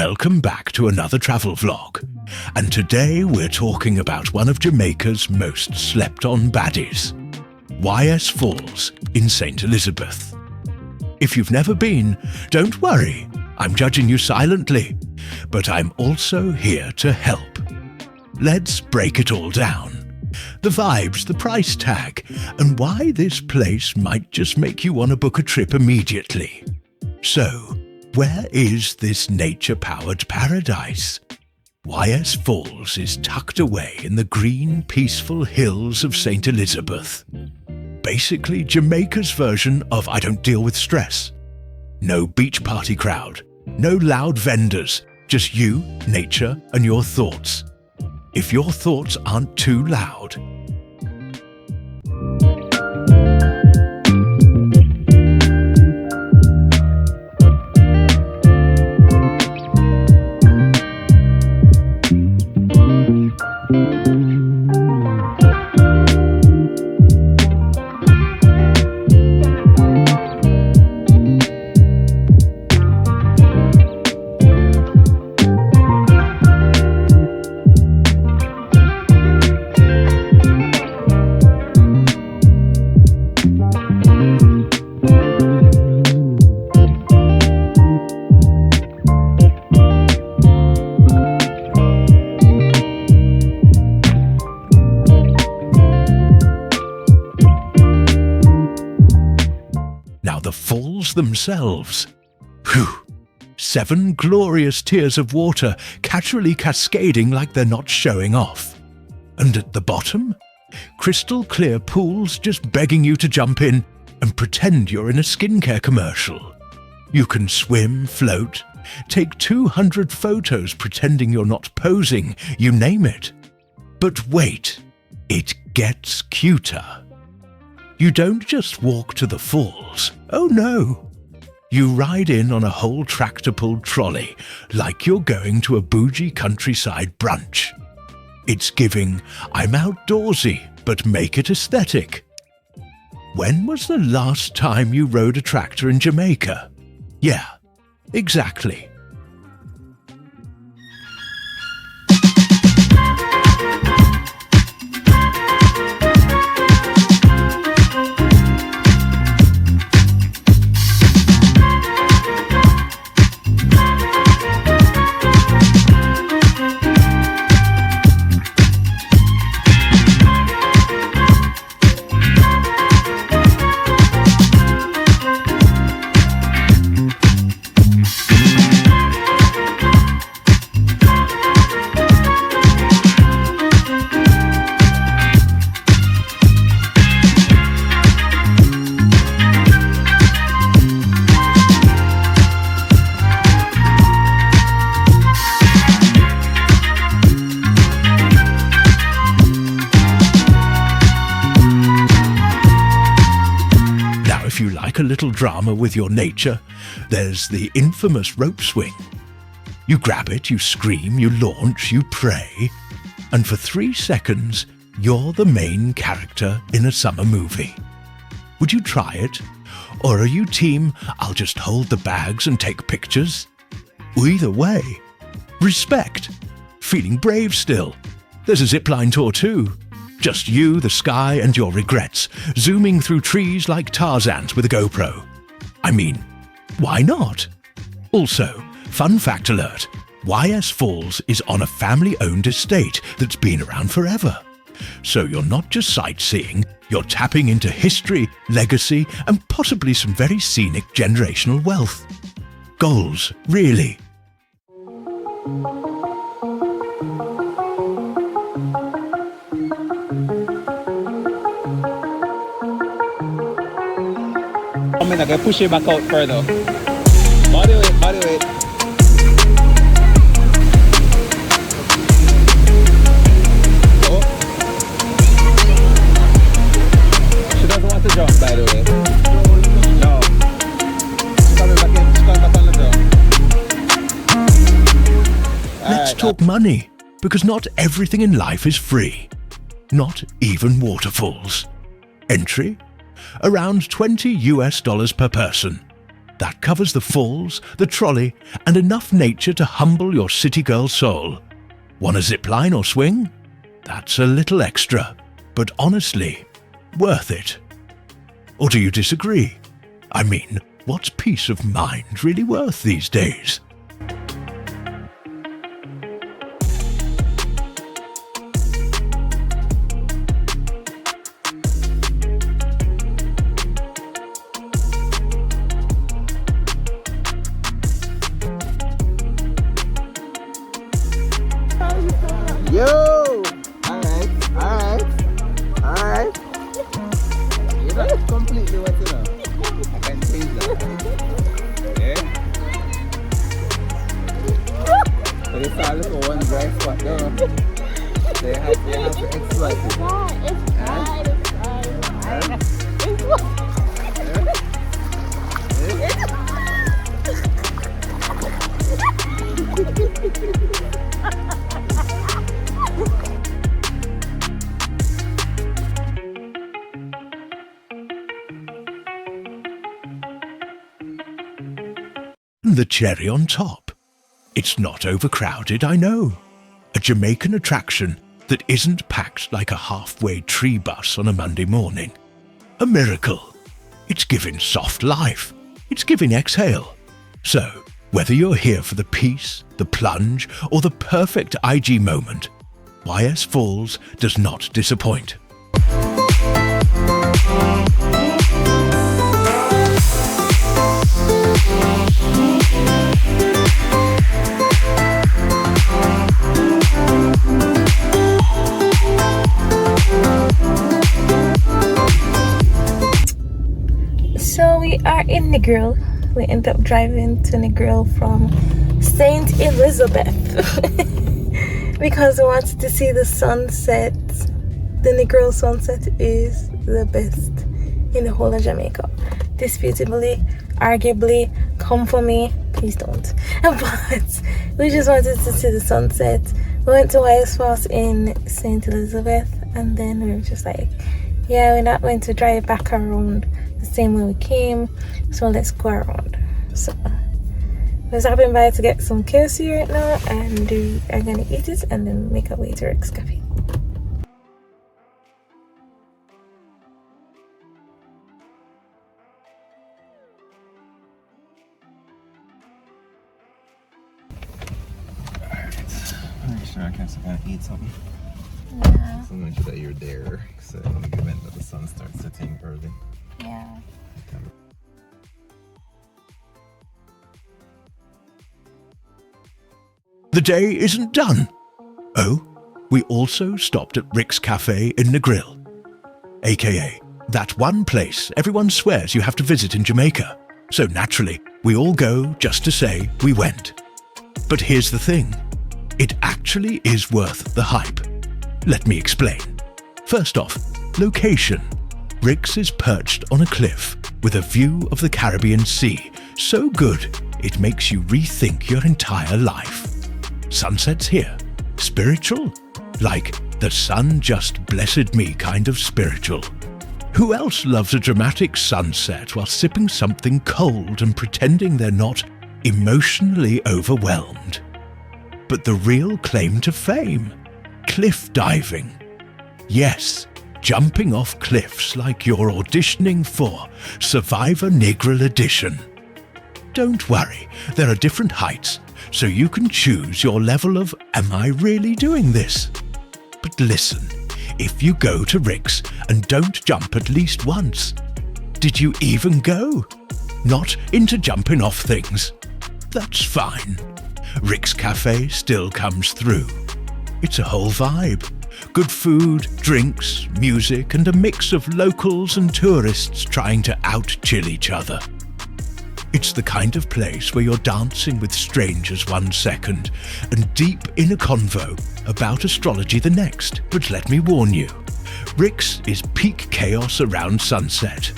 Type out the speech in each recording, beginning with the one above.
Welcome back to another travel vlog, and today we're talking about one of Jamaica's most slept-on baddies, YS Falls in St. Elizabeth. If you've never been, don't worry, I'm judging you silently, but I'm also here to help. Let's break it all down. The vibes, the price tag, and why this place might just make you want to book a trip immediately. So, where is this nature-powered paradise? YS Falls is tucked away in the green, peaceful hills of St. Elizabeth. Basically Jamaica's version of I don't deal with stress. No beach party crowd, no loud vendors, just you, nature, and your thoughts. If your thoughts aren't too loud. Now the falls themselves. Whew! 7 glorious tiers of water casually cascading like they're not showing off. And at the bottom, crystal clear pools just begging you to jump in and pretend you're in a skincare commercial. You can swim, float, take 200 photos pretending you're not posing, you name it. But wait, it gets cuter. You don't just walk to the falls, oh no. You ride in on a whole tractor-pulled trolley like you're going to a bougie countryside brunch. It's giving, I'm outdoorsy, but make it aesthetic. When was the last time you rode a tractor in Jamaica? Yeah, exactly. If you like a little drama with your nature, there's the infamous rope swing. You grab it, you scream, you launch, you pray, and for 3 seconds, you're the main character in a summer movie. Would you try it? Or are you team, I'll just hold the bags and take pictures? Either way, respect. Feeling brave still. There's a zipline tour too. Just you, the sky, and your regrets, zooming through trees like Tarzans with a GoPro. I mean, why not? Also, fun fact alert, YS Falls is on a family-owned estate that's been around forever. So you're not just sightseeing, you're tapping into history, legacy, and possibly some very scenic generational wealth. Goals, really. I'm gonna push it back out further. Body weight, body weight. Oh. She doesn't want to jump, by the way. No. She's coming back in. She's coming back on the ground. Let's talk money, because not everything in life is free. Not even waterfalls. Entry? Around $20 per person. That covers the falls, the trolley, and enough nature to humble your city girl soul. Want a zip line or swing? That's a little extra, but honestly, worth it. Or do you disagree? I mean, what's peace of mind really worth these days? Yo! Alright. You know, it's completely what you know. I can change that. Yeah? So it's all for one dry spot, though. So you have to exploit it. The cherry on top. It's not overcrowded, I know. A Jamaican attraction that isn't packed like a halfway tree bus on a Monday morning. A miracle. It's giving soft life. It's giving exhale. So, whether you're here for the peace, the plunge, or the perfect IG moment, YS Falls does not disappoint. So we are in Negril. We end up driving to Negril from St. Elizabeth because we wanted to see the sunset. The Negril sunset is the best in the whole of Jamaica. Disputably, arguably, come for me, please don't. But we just wanted to see the sunset. We went to Waterfall in St. Elizabeth, and then we were just like, yeah, we're not going to drive back around the same way we came, so let's go around. So we're stopping by to get some KFC right now, and we are gonna eat it and then make our way to Rick's Cafe. Make sure I can eat something. Yeah. So make sure that you're there. So in the event that the sun starts setting early. Yeah. The day isn't done. Oh, we also stopped at Rick's Cafe in Negril, aka that one place everyone swears you have to visit in Jamaica. So naturally, we all go just to say we went. But here's the thing. It actually is worth the hype. Let me explain. First off, location. Rick's is perched on a cliff with a view of the Caribbean Sea, so good it makes you rethink your entire life. Sunsets here. Spiritual? Like the sun just blessed me kind of spiritual. Who else loves a dramatic sunset while sipping something cold and pretending they're not emotionally overwhelmed? But the real claim to fame, cliff diving. Yes, jumping off cliffs like you're auditioning for Survivor Negril Edition. Don't worry, there are different heights, so you can choose your level of, am I really doing this? But listen, if you go to Rick's and don't jump at least once, did you even go? Not into jumping off things. That's fine. Rick's Cafe still comes through. It's a whole vibe. Good food, drinks, music, and a mix of locals and tourists trying to out-chill each other. It's the kind of place where you're dancing with strangers one second and deep in a convo about astrology the next. But let me warn you, Rick's is peak chaos around sunset.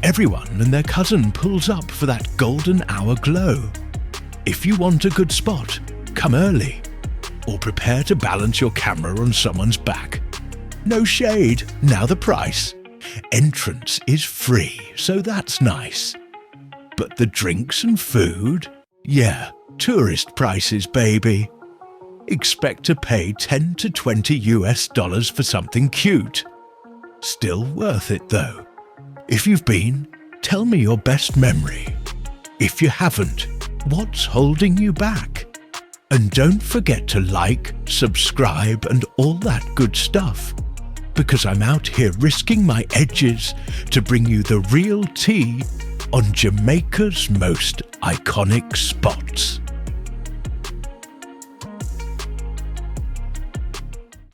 Everyone and their cousin pulls up for that golden hour glow. If you want a good spot, come early, or prepare to balance your camera on someone's back. No shade, now the price. Entrance is free, so that's nice. But the drinks and food? Yeah, tourist prices, baby. Expect to pay 10 to 20 US dollars for something cute. Still worth it though. If you've been, tell me your best memory. If you haven't, what's holding you back? And don't forget to like, subscribe and all that good stuff. Because I'm out here risking my edges to bring you the real tea on Jamaica's most iconic spots.